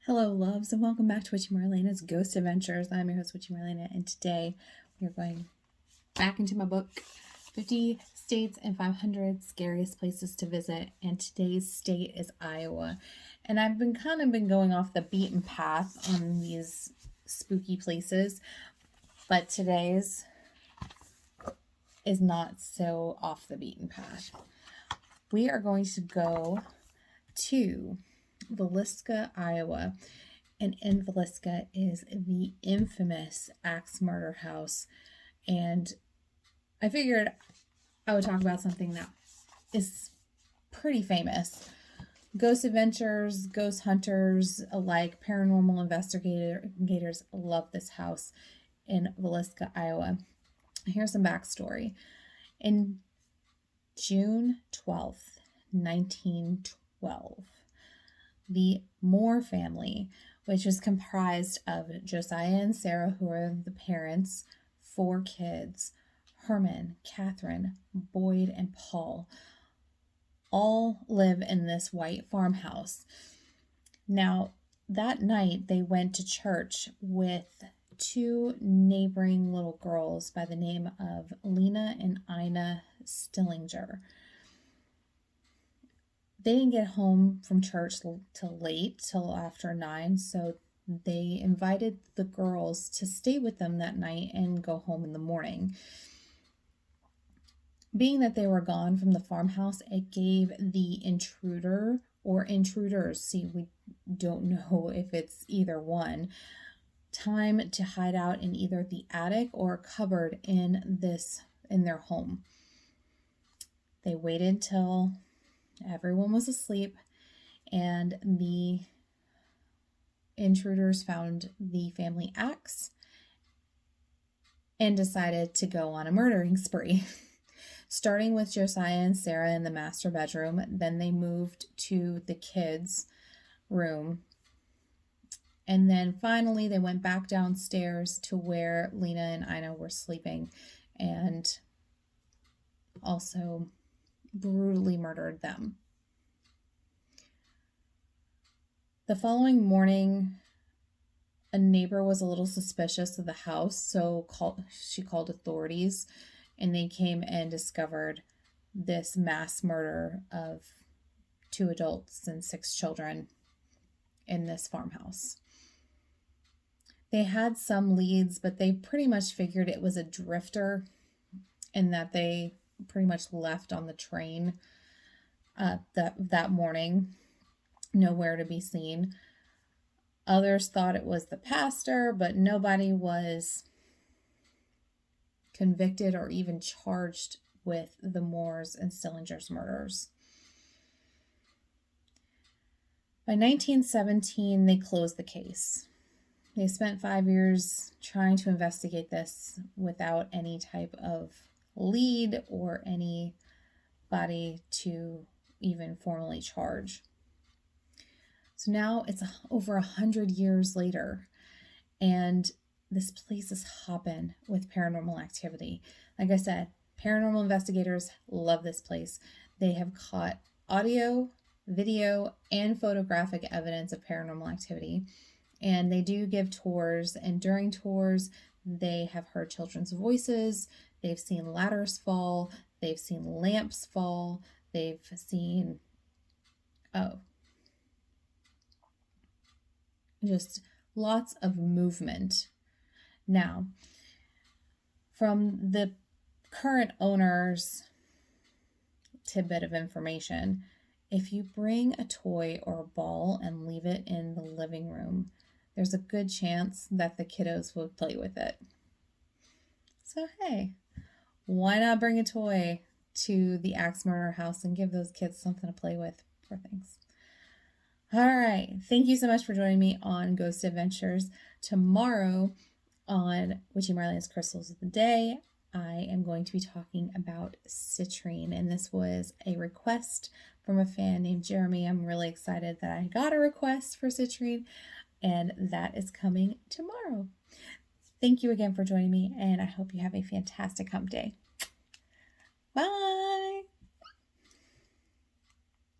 Hello, loves, and welcome back to WitchyMarlaina's Ghost Adventures. I'm your host, WitchyMarlaina, and today we are going back into my book, 50 States and 500 Scariest Places to Visit, and today's state is Iowa. And I've been going off the beaten path on these spooky places, but today's is not so off the beaten path. We are going to go to Villisca, Iowa, and in Villisca is the infamous Axe Murder House, and I figured I would talk about something that is pretty famous. Ghost adventures, ghost hunters alike, paranormal investigators love this house in Villisca, Iowa. Here's some backstory. In June 12th, 1912, the Moore family, which was comprised of Josiah and Sarah, who are the parents, 4 kids, Herman, Catherine, Boyd, and Paul, all live in this white farmhouse. Now, that night they went to church with 2 neighboring little girls by the name of Lena and Ina Stillinger. They didn't get home from church till after 9, so they invited the girls to stay with them that night and go home in the morning. Being that they were gone from the farmhouse, it gave the intruder or intruders, we don't know if it's either one, time to hide out in either the attic or cupboard in their home. They waited till everyone was asleep, and the intruders found the family axe and decided to go on a murdering spree. Starting with Josiah and Sarah in the master bedroom, then they moved to the kids' room, and then finally they went back downstairs to where Lena and Ina were sleeping, and also brutally murdered them. The following morning, a neighbor was a little suspicious of the house, so she called authorities, and they came and discovered this mass murder of 2 adults and 6 children in this farmhouse. They had some leads, but they pretty much figured it was a drifter and that they pretty much left on the train that morning, nowhere to be seen. Others thought it was the pastor, but nobody was convicted or even charged with the Moores and Stillinger's murders. By 1917, they closed the case. They spent 5 years trying to investigate this without any type of lead or anybody to even formally charge. So now it's over 100 years later, and this place is hopping with paranormal activity. Like I said, paranormal investigators love this place. They have caught audio, video, and photographic evidence of paranormal activity, and they do give tours, and during tours, they have heard children's voices, they've seen ladders fall, they've seen lamps fall, they've seen, just lots of movement. Now, from the current owner's tidbit of information, if you bring a toy or a ball and leave it in the living room, there's a good chance that the kiddos will play with it. So hey, why not bring a toy to the Axe Murder House and give those kids something to play with? Poor things. All right, thank you so much for joining me on Ghost Adventures. Tomorrow on WitchyMarlaina's Crystals of the Day, I am going to be talking about citrine, and this was a request from a fan named Jeremy. I'm really excited that I got a request for citrine, and that is coming tomorrow. Thank you again for joining me, and I hope you have a fantastic hump day. Bye!